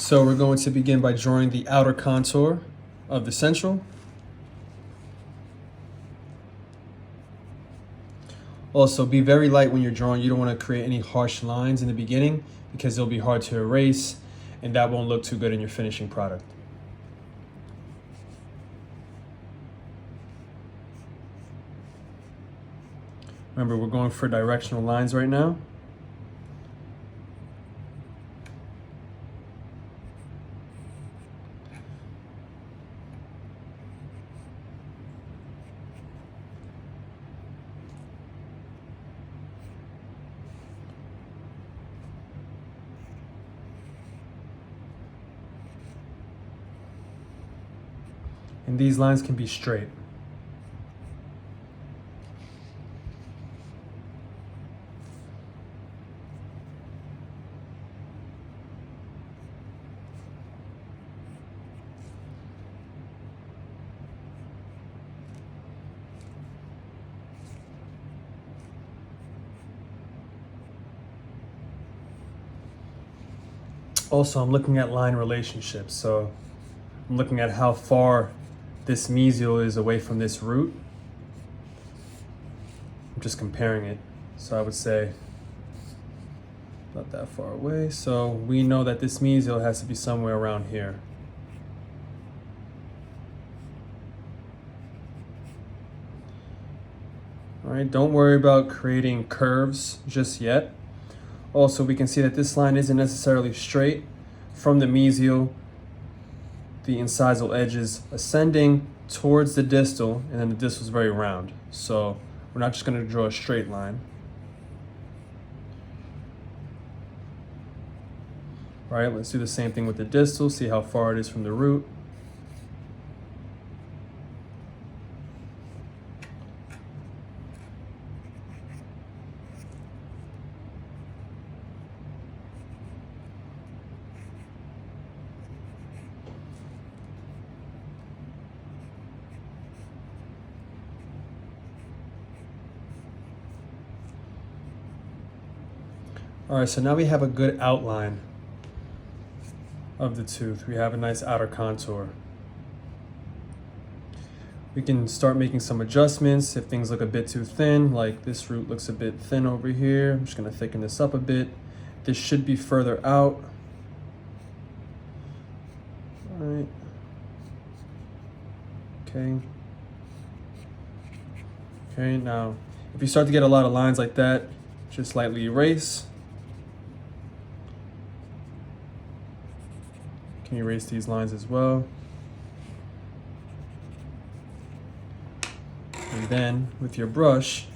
So we're going to begin by drawing the outer contour of the central. Also, be very light when you're drawing. You don't want to create any harsh lines in the beginning because they'll be hard to erase and that won't look too good in your finishing product. Remember, we're going for directional lines right now. And these lines can be straight. Also, I'm looking at line relationships. So I'm looking at how far this mesial is away from this root. I'm just comparing it. So I would say not that far away. So we know that this mesial has to be somewhere around here. All right, don't worry about creating curves just yet. Also, we can see that this line isn't necessarily straight from the mesial. The incisal edge is ascending towards the distal, and then the distal is very round. So we're not just going to draw a straight line. All right, let's do the same thing with the distal, see how far it is from the root. All right, so now we have a good outline of the tooth. We have a nice outer contour. We can start making some adjustments if things look a bit too thin, like this root looks a bit thin over here. I'm just gonna thicken this up a bit. This should be further out. All right. Okay. Okay, now, if you start to get a lot of lines like that, just lightly erase. Can you erase these lines as well? And then with your brush,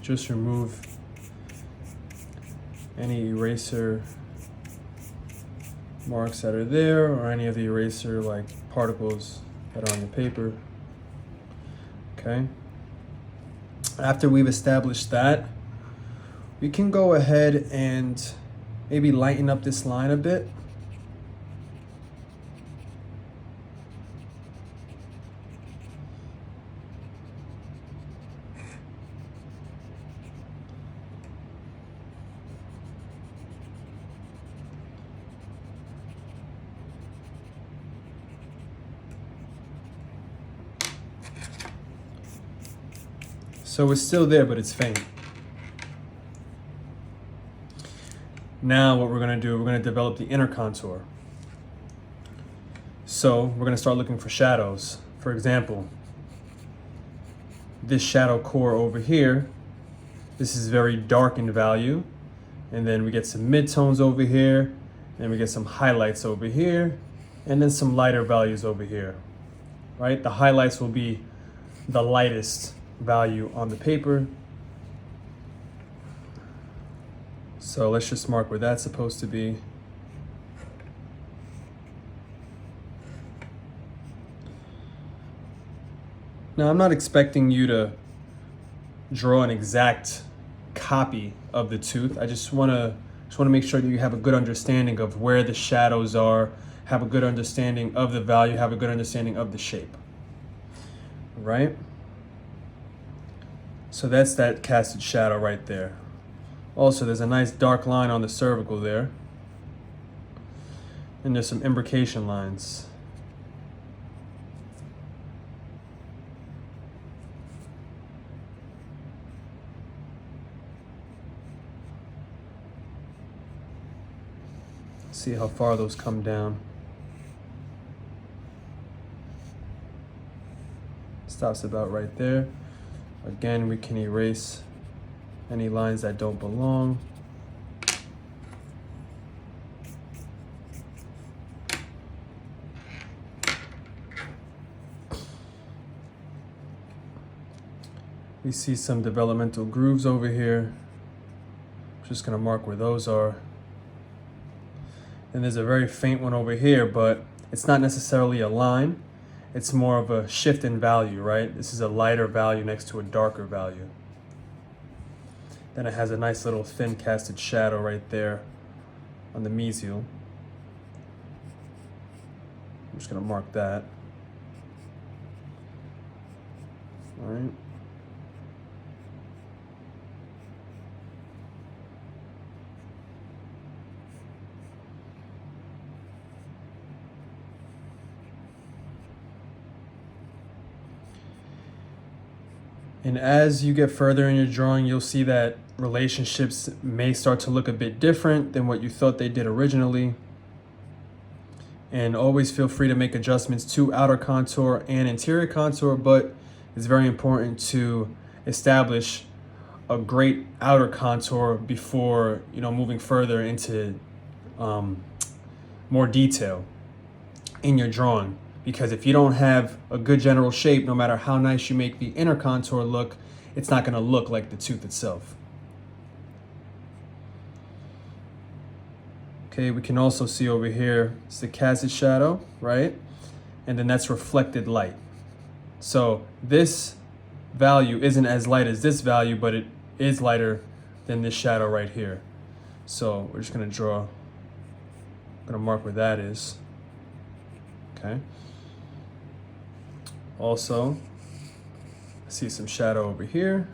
just remove any eraser marks that are there or any of the eraser like particles that are on the paper. Okay. After we've established that, we can go ahead and maybe lighten up this line a bit. So it's still there, but it's faint. Now what we're gonna do, we're gonna develop the inner contour. So we're gonna start looking for shadows. For example, this shadow core over here, this is very dark in value. And then we get some midtones over here, and we get some highlights over here, and then some lighter values over here, right? The highlights will be the lightest value on the paper. So let's just mark where that's supposed to be. Now, I'm not expecting you to draw an exact copy of the tooth. I just want to make sure that you have a good understanding of where the shadows are, have a good understanding of the value, have a good understanding of the shape, right? So that's that casted shadow right there. Also, there's a nice dark line on the cervical there. And there's some imbrication lines. See how far those come down. Stops about right there. Again, we can erase any lines that don't belong. We see some developmental grooves over here. Just gonna mark where those are. And there's a very faint one over here, but it's not necessarily a line. It's more of a shift in value, right? This is a lighter value next to a darker value. Then it has a nice little thin casted shadow right there on the mesial. I'm just gonna mark that. All right. And as you get further in your drawing, you'll see that relationships may start to look a bit different than what you thought they did originally. And always feel free to make adjustments to outer contour and interior contour, but it's very important to establish a great outer contour before, moving further into more detail in your drawing. Because if you don't have a good general shape, no matter how nice you make the inner contour look, it's not gonna look like the tooth itself. Okay, we can also see over here, it's the casted shadow, right? And then that's reflected light. So this value isn't as light as this value, but it is lighter than this shadow right here. So we're just gonna mark where that is, okay? Also, I see some shadow over here.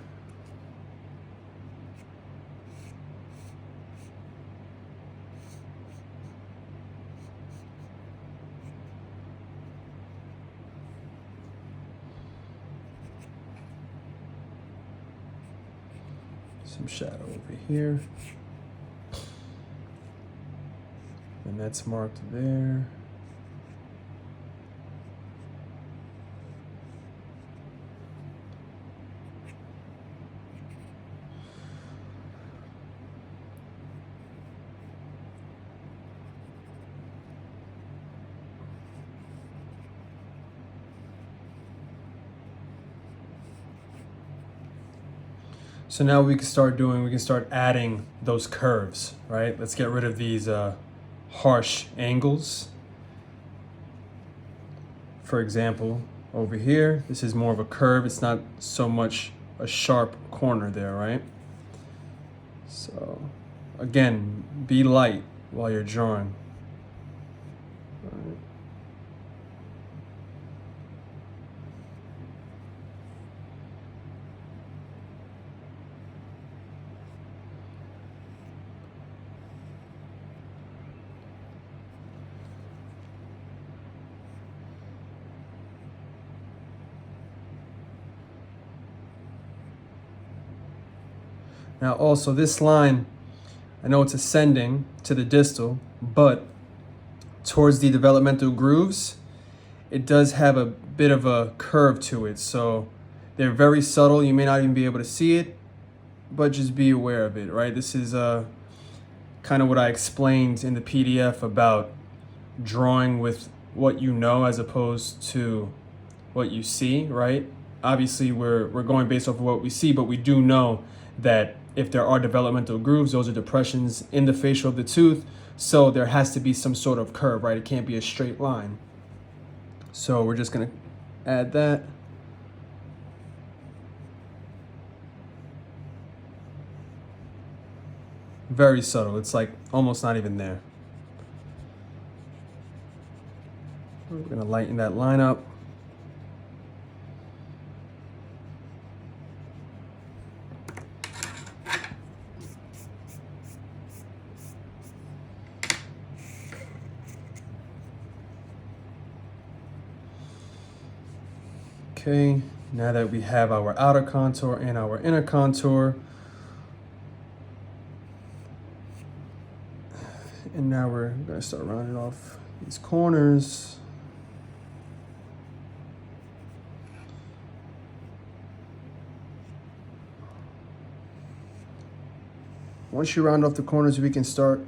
Some shadow over here. And that's marked there. So now we can start adding those curves, right? Let's get rid of these harsh angles. For example, over here, this is more of a curve. It's not so much a sharp corner there, right? So again, be light while you're drawing. All right. Now also this line, I know it's ascending to the distal, but towards the developmental grooves, it does have a bit of a curve to it. So they're very subtle. You may not even be able to see it, but just be aware of it, right? This is kind of what I explained in the PDF about drawing with what you know as opposed to what you see, right? Obviously, we're going based off of what we see, but we do know that if there are developmental grooves, those are depressions in the facial of the tooth. So there has to be some sort of curve, right? It can't be a straight line. So we're just gonna add that. Very subtle. It's like almost not even there. We're gonna lighten that line up. Okay, now that we have our outer contour and our inner contour, and now we're gonna start rounding off these corners. Once you round off the corners, we can start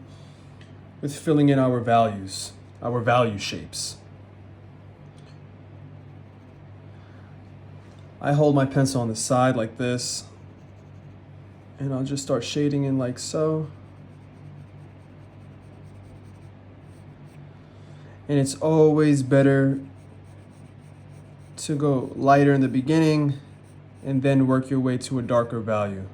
with filling in our values, our value shapes. I hold my pencil on the side like this, and I'll just start shading in like so. And it's always better to go lighter in the beginning and then work your way to a darker value.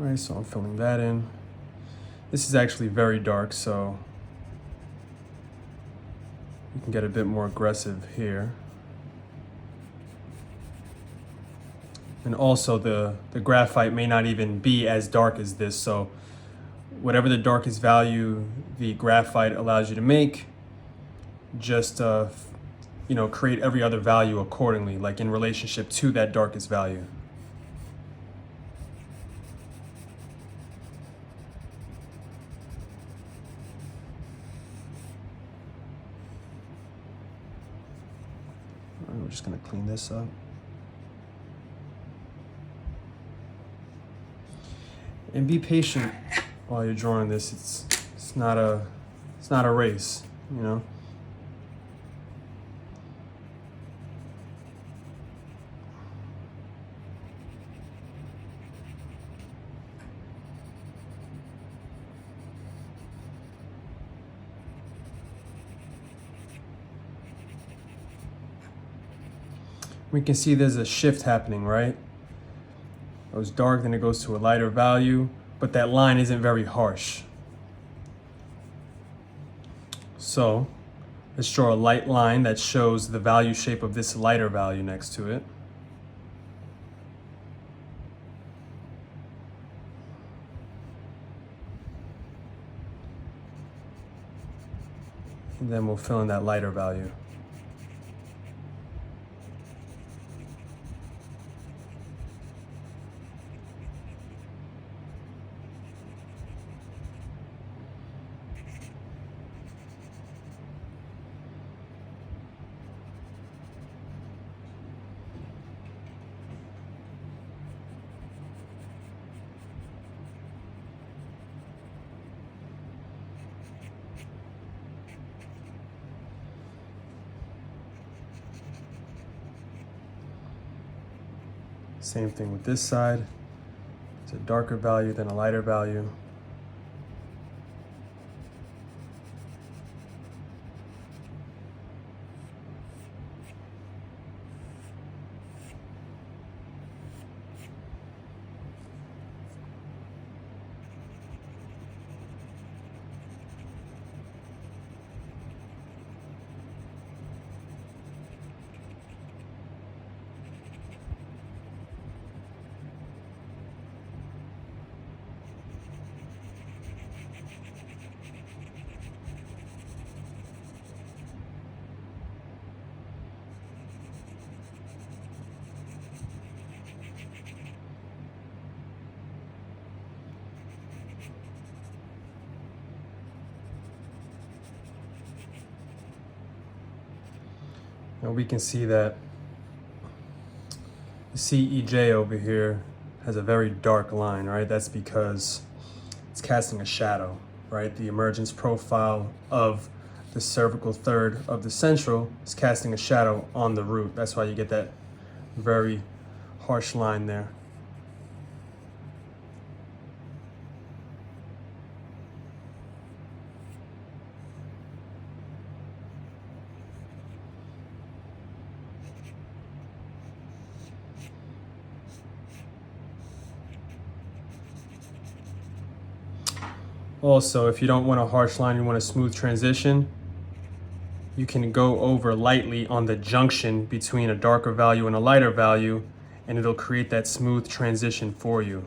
All right, so I'm filling that in. This is actually very dark, so you can get a bit more aggressive here. And also the graphite may not even be as dark as this, so whatever the darkest value the graphite allows you to make, just create every other value accordingly, like in relationship to that darkest value. We're just gonna clean this up. And be patient while you're drawing this. It's not a race, you know. We can see there's a shift happening, right? It was dark, then it goes to a lighter value, but that line isn't very harsh. So let's draw a light line that shows the value shape of this lighter value next to it. And then we'll fill in that lighter value. Same thing with this side. It's a darker value than a lighter value. And we can see that the CEJ over here has a very dark line, right? That's because it's casting a shadow, right? The emergence profile of the cervical third of the central is casting a shadow on the root. That's why you get that very harsh line there. Also, if you don't want a harsh line, you want a smooth transition, you can go over lightly on the junction between a darker value and a lighter value, and it'll create that smooth transition for you.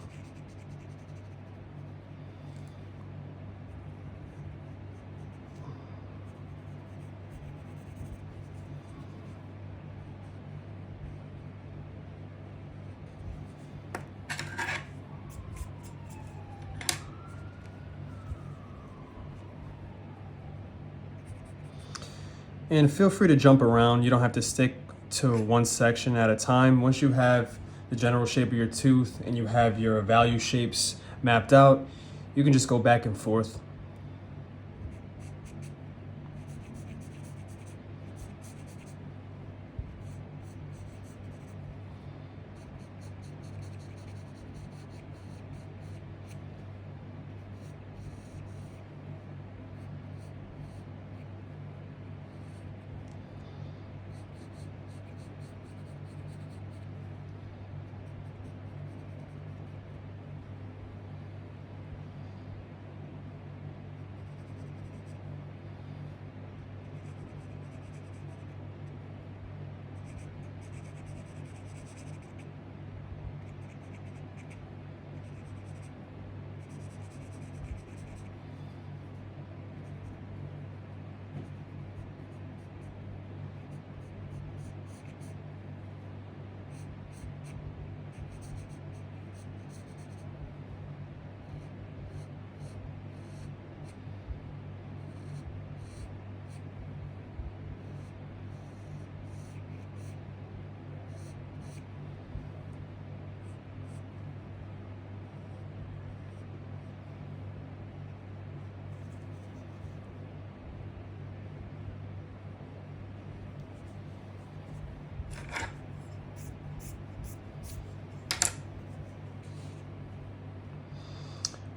And feel free to jump around. You don't have to stick to one section at a time. Once you have the general shape of your tooth and you have your value shapes mapped out, you can just go back and forth.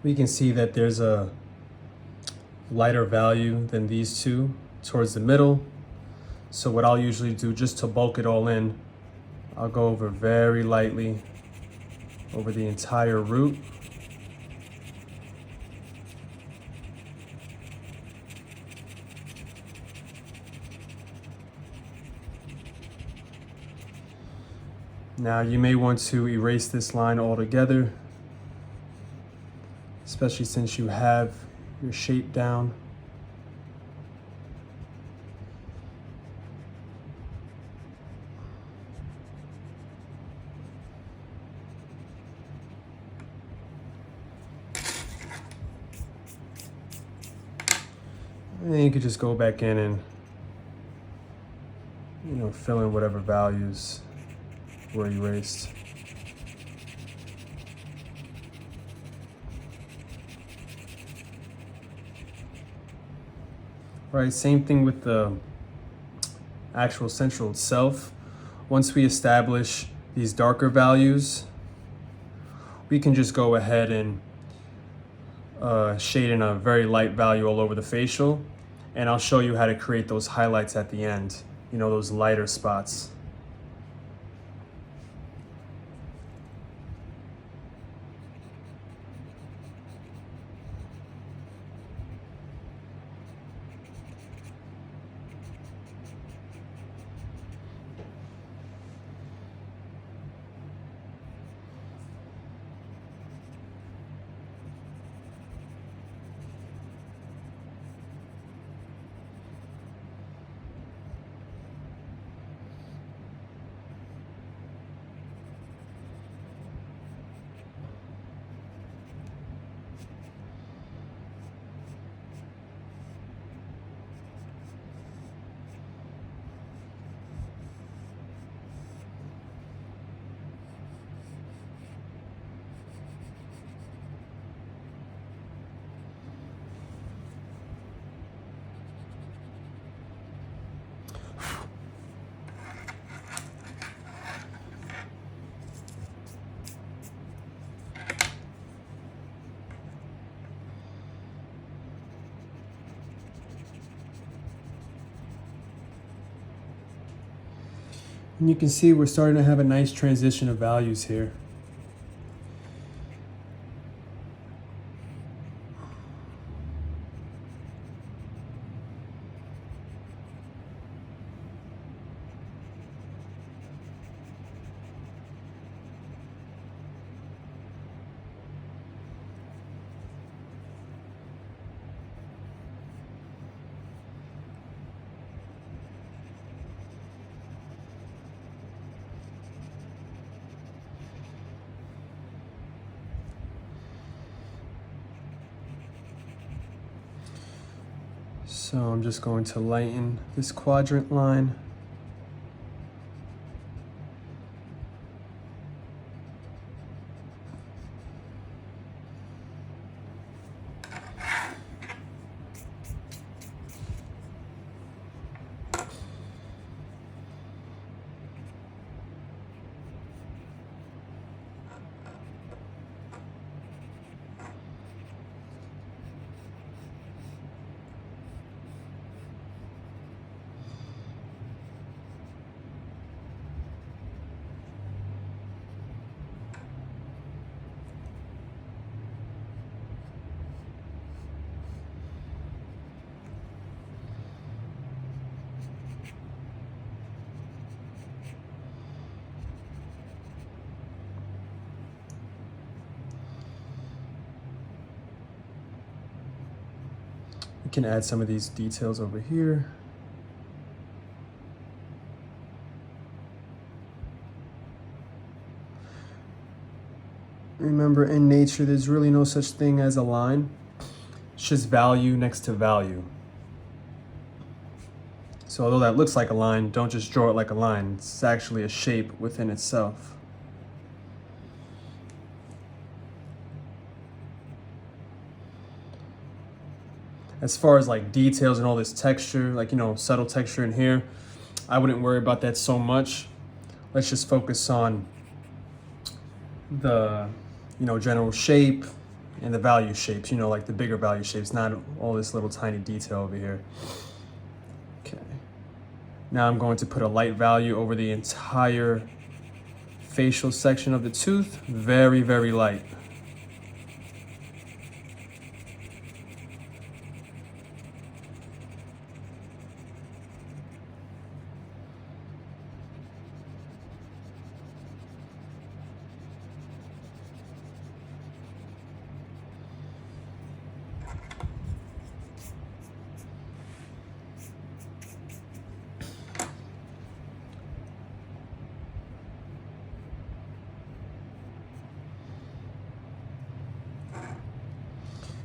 We can see that there's a lighter value than these two towards the middle. So what I'll usually do, just to bulk it all in, I'll go over very lightly over the entire root. Now you may want to erase this line altogether, especially since you have your shape down. And then you could just go back in and, fill in whatever values were erased. Right, same thing with the actual central itself. Once we establish these darker values, we can just go ahead and shade in a very light value all over the facial. And I'll show you how to create those highlights at the end, those lighter spots. And you can see we're starting to have a nice transition of values here. So I'm just going to lighten this quadrant line. We can add some of these details over here. Remember, in nature, there's really no such thing as a line. It's just value next to value. So although that looks like a line, don't just draw it like a line. It's actually a shape within itself. As far as like details and all this texture, like, you know, subtle texture in here, I wouldn't worry about that so much. Let's just focus on the, you know, general shape and the value shapes, you know, like the bigger value shapes, not all this little tiny detail over here. Okay. Now I'm going to put a light value over the entire facial section of the tooth. Very, very light.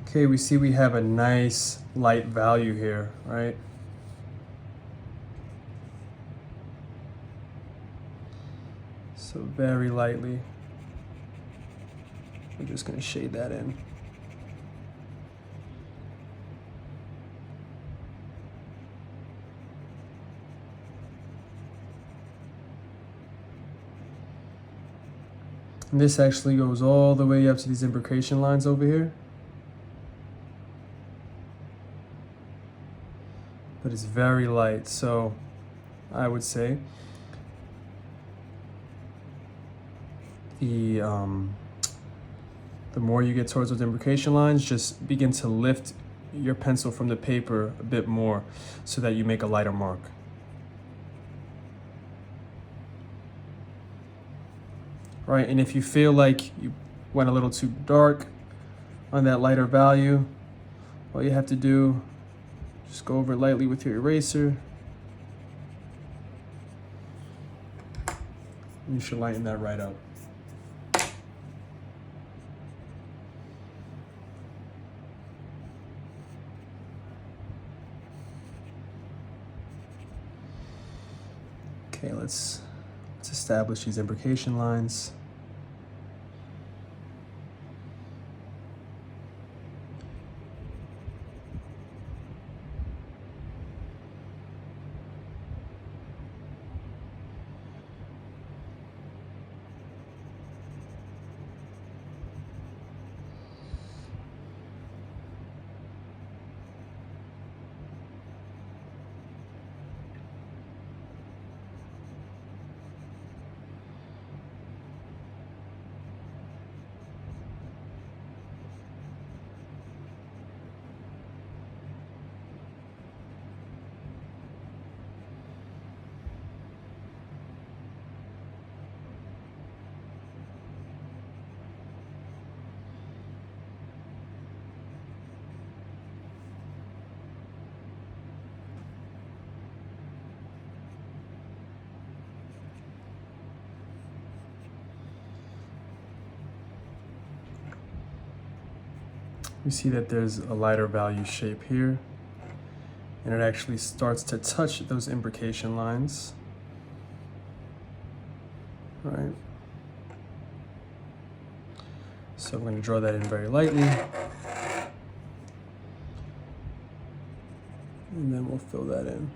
Okay, we see we have a nice light value here, right? So very lightly, we're just going to shade that in. And this actually goes all the way up to these imbrication lines over here. But it's very light, so I would say the more you get towards those imbrication lines, just begin to lift your pencil from the paper a bit more so that you make a lighter mark. Right, and if you feel like you went a little too dark on that lighter value, all you have to do, just go over it lightly with your eraser. You should lighten that right up. Okay, let's establish these imbrication lines. We see that there's a lighter value shape here. and it actually starts to touch those imbrication lines. All right. So I'm going to draw that in very lightly. And then we'll fill that in.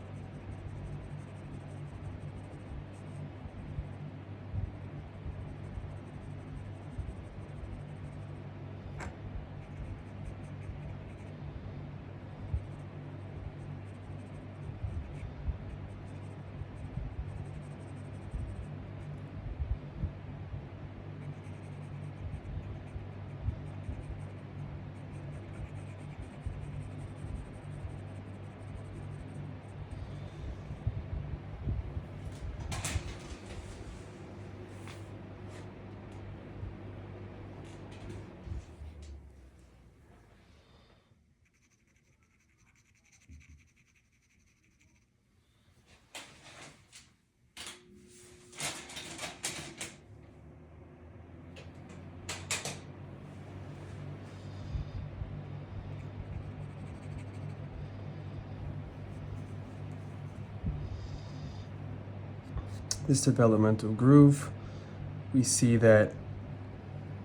This developmental groove, we see that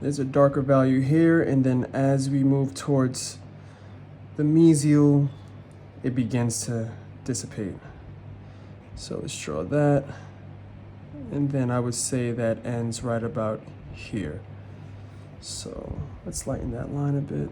there's a darker value here, and then as we move towards the mesial, it begins to dissipate. So let's draw that, and then I would say that ends right about here. So let's lighten that line a bit.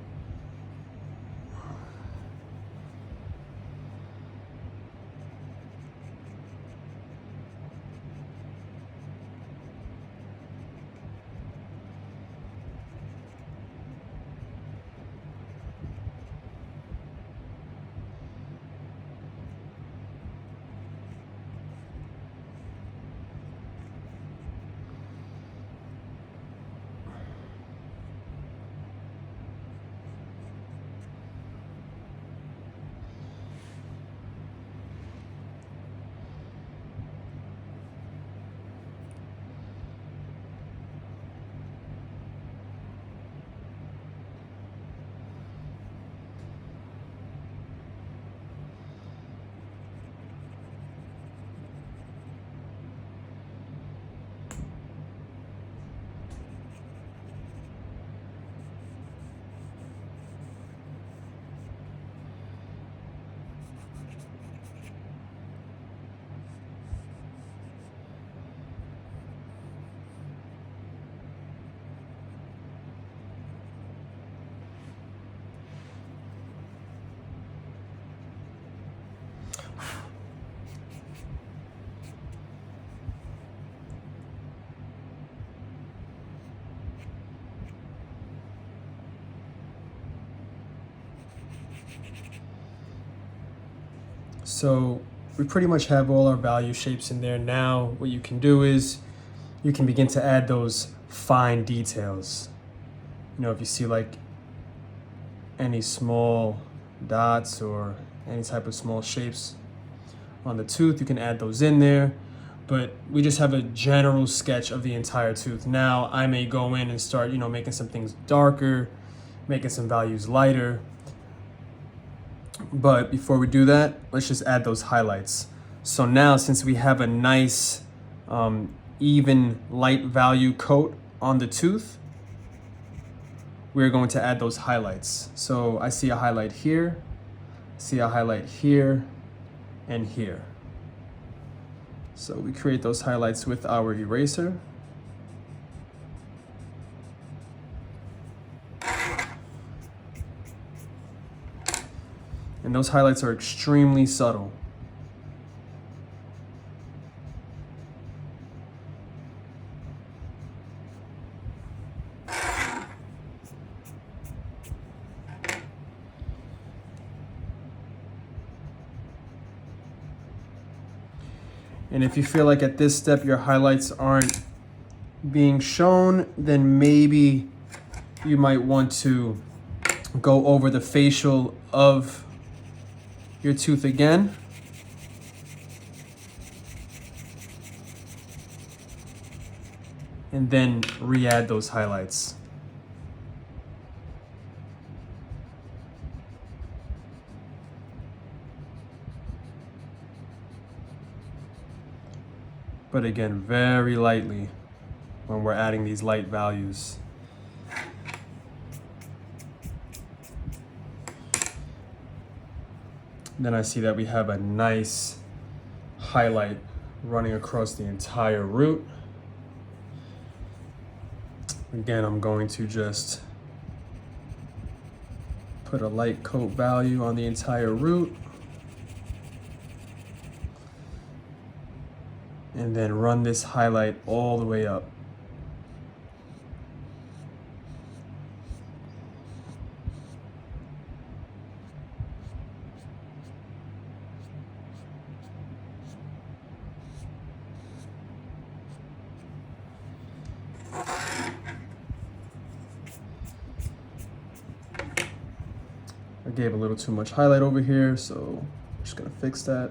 So we pretty much have all our value shapes in there. Now what you can do is you can begin to add those fine details. You know, if you see like any small dots or any type of small shapes on the tooth, you can add those in there. But we just have a general sketch of the entire tooth. Now I may go in and start, you know, making some things darker, making some values lighter. But before we do that, let's just add those highlights. So now, since we have a nice even light value coat on the tooth, we're going to add those highlights. So I see a highlight here, see a highlight here, and here. So we create those highlights with our eraser. And those highlights are extremely subtle. And if you feel like at this step your highlights aren't being shown, then maybe you might want to go over the facial of your tooth again. And then re-add those highlights. but again, very lightly when we're adding these light values. Then I see that we have a nice highlight running across the entire root. Again, I'm going to just put a light coat value on the entire root. And then run this highlight all the way up. I gave a little too much highlight over here, so I'm just gonna fix that.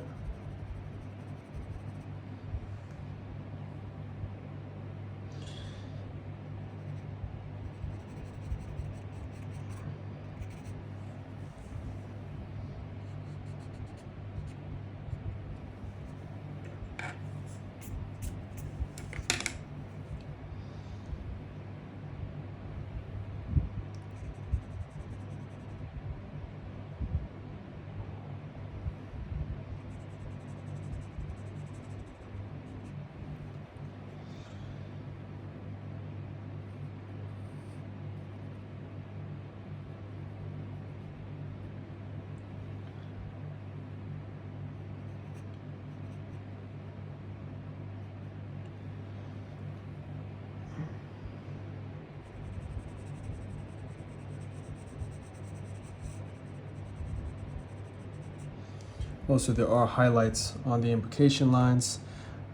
Also, there are highlights on the imbrication lines.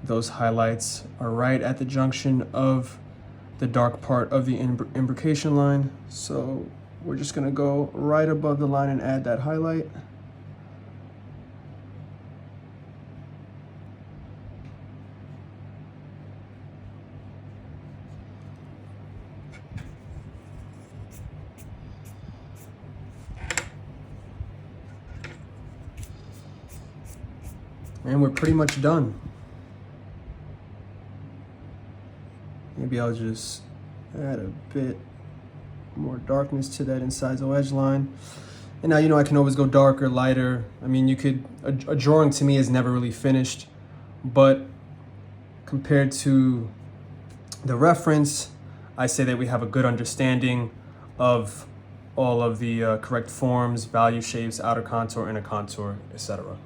Those highlights are right at the junction of the dark part of the imbrication line. So we're just gonna go right above the line and add that highlight. And we're pretty much done. Maybe I'll just add a bit more darkness to that incisal edge line. And now, you know, I can always go darker, lighter. I mean, you could, a drawing to me is never really finished, but compared to the reference, I say that we have a good understanding of all of the correct forms, value shapes, outer contour, inner contour, etc.